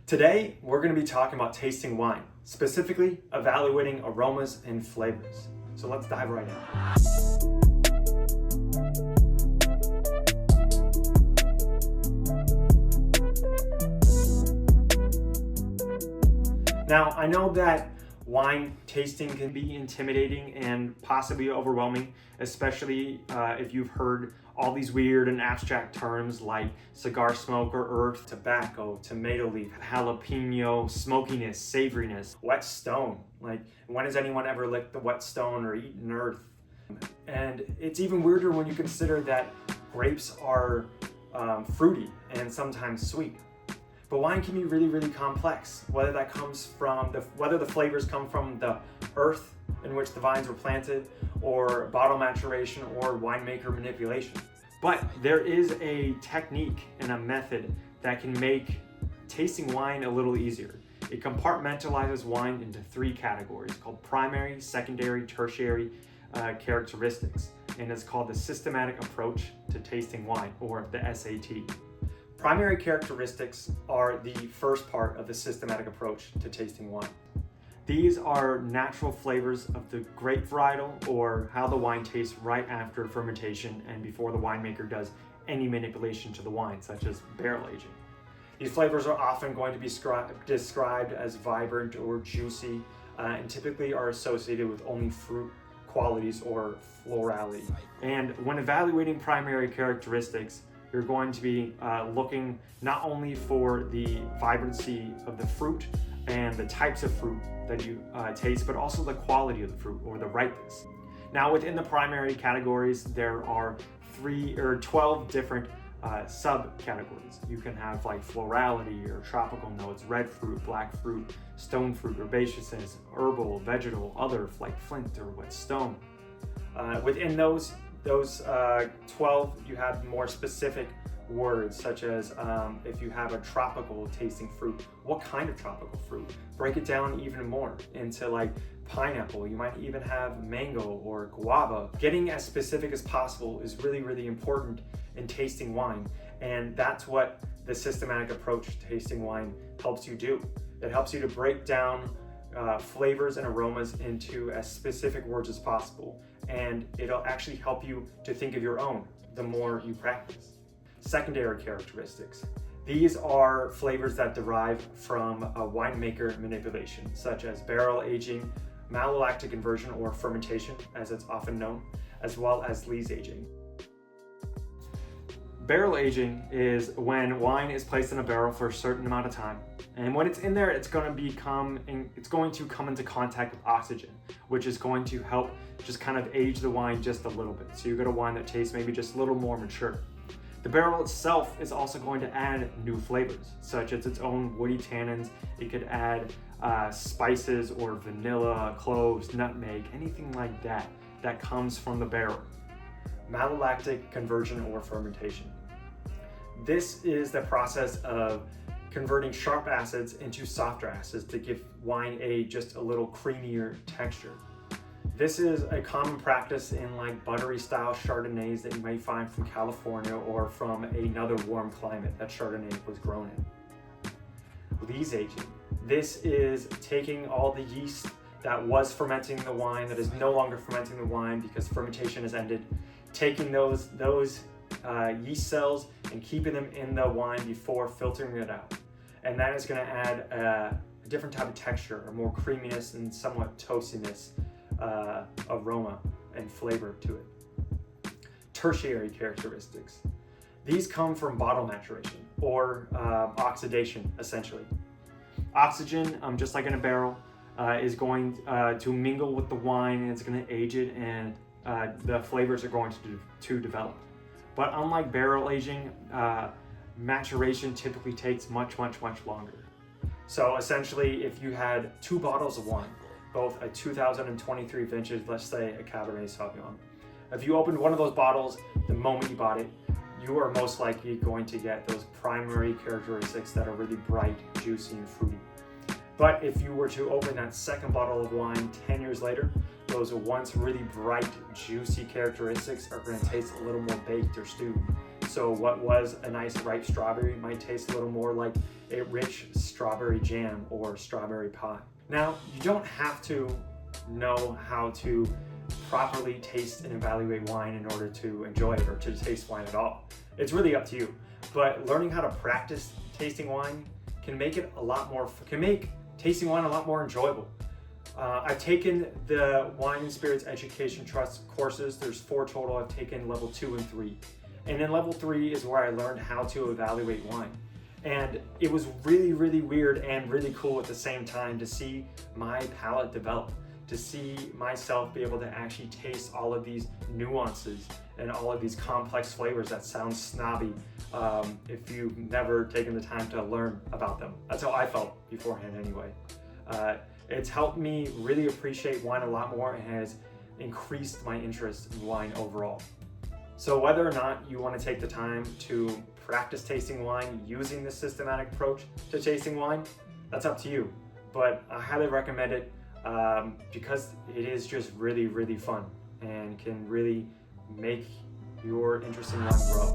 Today, we're going to be talking about tasting wine, specifically evaluating aromas and flavors. So let's dive right in. Now, I know that wine tasting can be intimidating and possibly overwhelming, especially if you've heard all these weird and abstract terms like cigar smoke or earth, tobacco, tomato leaf, jalapeno, smokiness, savoriness, wet stone. Like, when has anyone ever licked the wet stone or eaten earth? And it's even weirder when you consider that grapes are fruity and sometimes sweet. But wine can be really, really complex, whether the flavors come from the earth in which the vines were planted, or bottle maturation, or winemaker manipulation. But there is a technique and a method that can make tasting wine a little easier. It compartmentalizes wine into three categories called primary, secondary, tertiary characteristics, and it's called the systematic approach to tasting wine, or the SAT. Primary characteristics are the first part of the systematic approach to tasting wine. These are natural flavors of the grape varietal, or how the wine tastes right after fermentation and before the winemaker does any manipulation to the wine, such as barrel aging. These flavors are often going to be described as vibrant or juicy, and typically are associated with only fruit qualities or florality. And when evaluating primary characteristics, you're going to be looking not only for the vibrancy of the fruit and the types of fruit that you taste, but also the quality of the fruit or the ripeness. Now, within the primary categories, there are 12 different subcategories. You can have like florality or tropical notes, red fruit, black fruit, stone fruit, herbaceousness, herbal, vegetal, other like flint or wet stone. Within those 12, you have more specific words, such as if you have a tropical tasting fruit, what kind of tropical fruit? Break it down even more into like pineapple. You might even have mango or guava. Getting as specific as possible is really, really important in tasting wine, and that's what the systematic approach to tasting wine helps you do. It helps you to break down flavors and aromas into as specific words as possible, and it'll actually help you to think of your own the more you practice. Secondary characteristics. These are flavors that derive from a winemaker manipulation, such as barrel aging, malolactic conversion or fermentation, as it's often known, as well as lees aging. Barrel aging is when wine is placed in a barrel for a certain amount of time, and when it's in there, it's going to come into contact with oxygen, which is going to help just kind of age the wine just a little bit. So you get a wine that tastes maybe just a little more mature. The barrel itself is also going to add new flavors, such as its own woody tannins. It could add spices or vanilla, cloves, nutmeg, anything like that comes from the barrel. Malolactic conversion or fermentation. This is the process of converting sharp acids into softer acids to give wine just a little creamier texture. This is a common practice in like buttery style Chardonnays that you may find from California or from another warm climate that Chardonnay was grown in. Lees aging. This is taking all the yeast that was fermenting the wine, that is no longer fermenting the wine because fermentation has ended, taking those yeast cells and keeping them in the wine before filtering it out. And that is going to add a different type of texture, or more creaminess and somewhat toastiness, aroma and flavor to it. Tertiary characteristics. These come from bottle maturation or oxidation, essentially. Oxygen, just like in a barrel, is going to mingle with the wine, and it's going to age it, and the flavors are going to develop. But unlike barrel aging, maturation typically takes much, much, much longer. So essentially, if you had 2 bottles of wine, both a 2023 vintage, let's say a Cabernet Sauvignon, if you opened one of those bottles the moment you bought it, you are most likely going to get those primary characteristics that are really bright, juicy, and fruity. But if you were to open that second bottle of wine 10 years later, those once really bright, juicy characteristics are going to taste a little more baked or stewed. So what was a nice ripe strawberry might taste a little more like a rich strawberry jam or strawberry pie. Now, you don't have to know how to properly taste and evaluate wine in order to enjoy it or to taste wine at all. It's really up to you. But learning how to practice tasting wine can make tasting wine a lot more enjoyable. I've taken the Wine and Spirits Education Trust courses. There's 4 total. I've taken level 2 and 3. And then level 3 is where I learned how to evaluate wine. And it was really, really weird and really cool at the same time to see my palate develop, to see myself be able to actually taste all of these nuances and all of these complex flavors that sound snobby if you've never taken the time to learn about them. That's how I felt beforehand anyway. It's helped me really appreciate wine a lot more and has increased my interest in wine overall. So whether or not you want to take the time to practice tasting wine using this systematic approach to tasting wine, that's up to you. But I highly recommend it because it is just really, really fun and can really make your interest in wine grow.